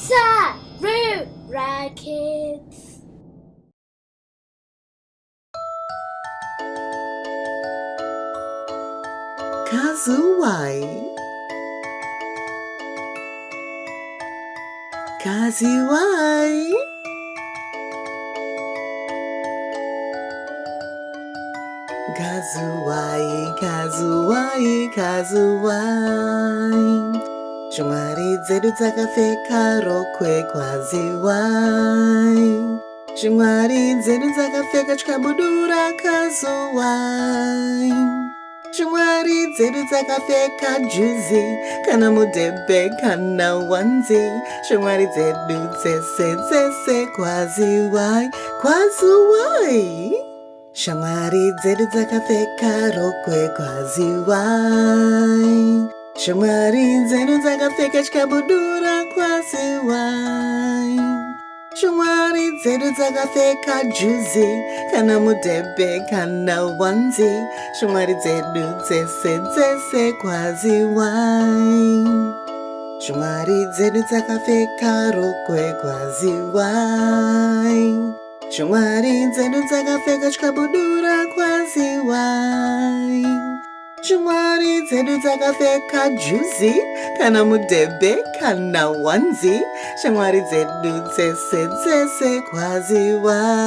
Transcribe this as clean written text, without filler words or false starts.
Saru Rackets. Kazuwai. Kazuwai. Kazuwai, kazuwai, kazuwai. Shumari dzedu dzakapfeka rokwe kwaziwai. Shumari dzedu dzakapfeka chikabudura kazuwai. Shumari dzedu dzakapfeka juzi kana mudhebhe kana wanzi. Shumari dzedu dzese kwaziwai, kwaziwai. Shamwari dzedu dzakapfeka rokwe kwaziwai. Shamwari dzedu dzakapfeka chikabudura kwaziwai. Shamwari dzedu dzakapfeka juzi kana mudhebhe kana wanzi. Shamwari dzedu dzese kwaziwai. Shamwari dzedu dzakapfeka rokwe kwaziwai. Shumari dzedu dzakapfeka chikabudura kwaziwai. Shumari dzedu dzakapfeka juzi kana mudhebhe kana wanzi. Shamwari dzedu dzese kwaziwai.